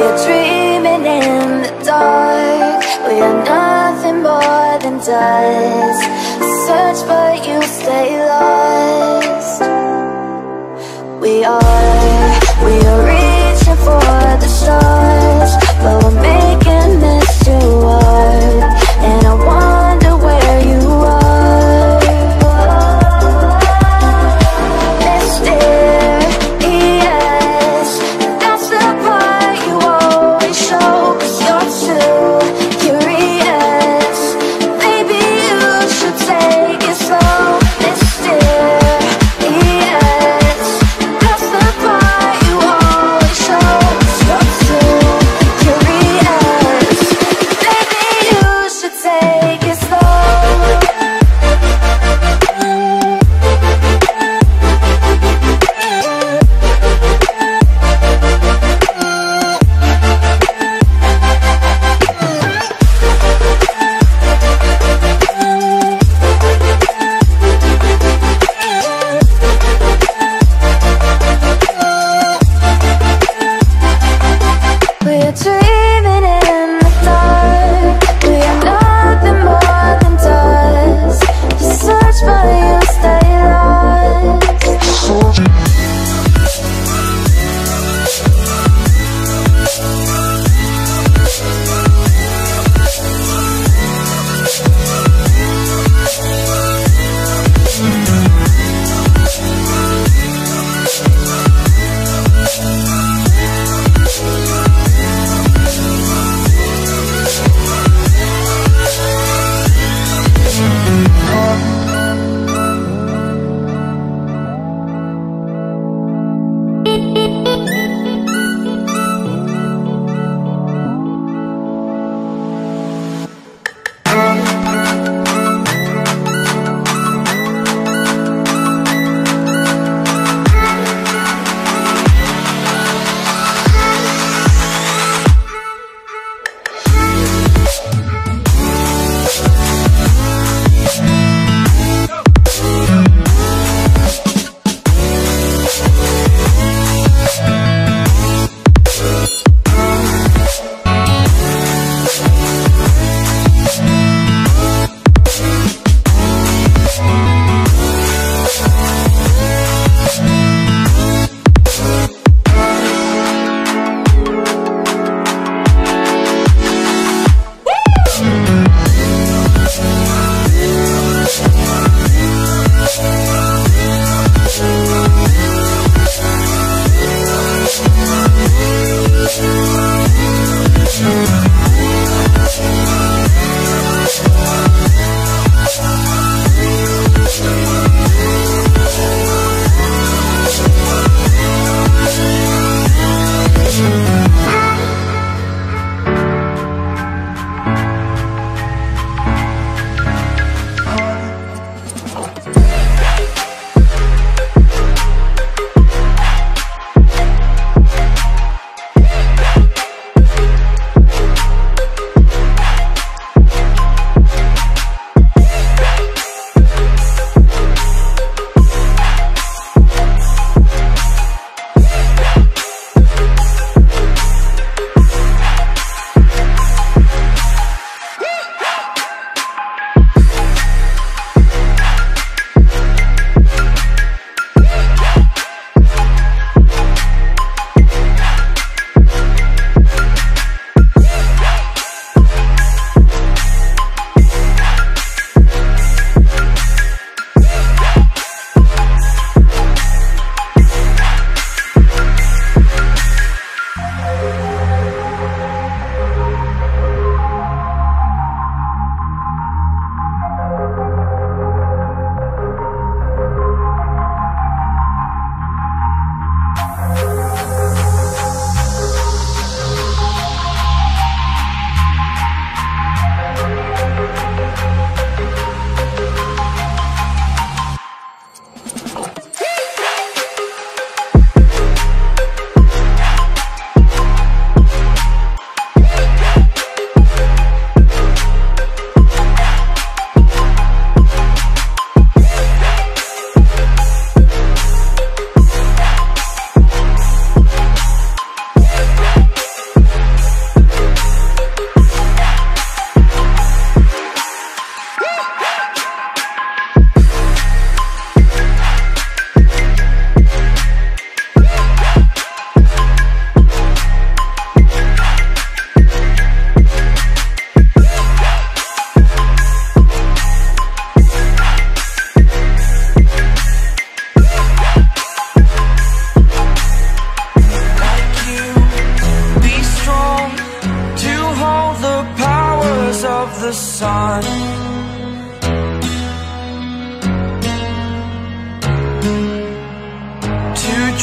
are dreaming in the dark. We are nothing more than dust. Search but you stay lost. We are reaching for the stars, but we're making this too hard. And I wonder where you are. Mysterious, that's the part you always show. 'Cause you're too curious. Maybe you should take it slow. Mysterious, that's the part you always show. 'Cause you're too curious.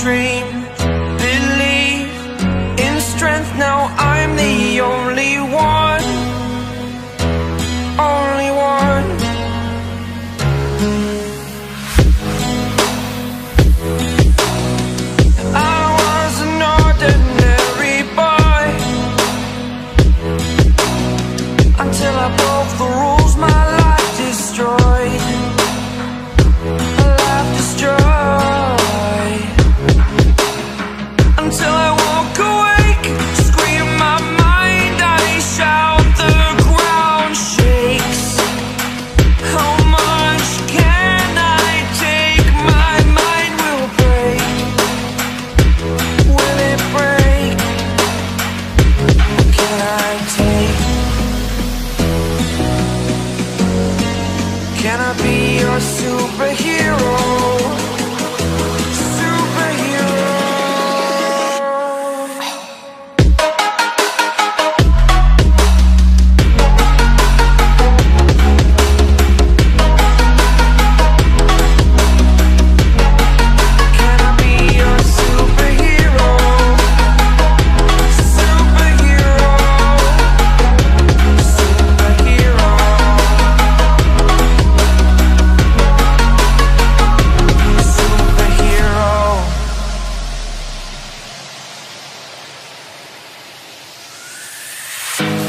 dream, believe in strength. Now I'm the only one, only one. I was an ordinary boy until I broke the rules, my life destroyed. A life destroyed. Until I walk awake, scream my mind, I shout, the ground shakes. How much can I take? My mind will break. Will it break? Can I take? Can I be your superhero?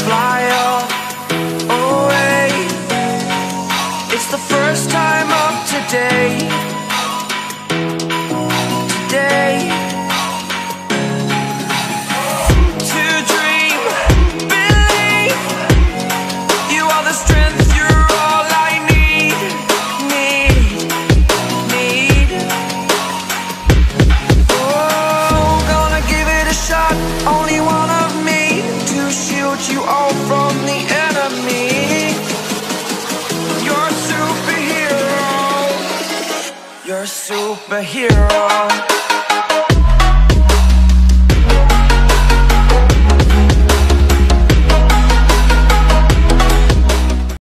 Fly up away. It's the first time of today. Today. To dream, believe. You are the strength, you're all I need. Need. Oh, gonna give it a shot. Only one of me to shield you all from the enemy. You're a superhero. You're a superhero.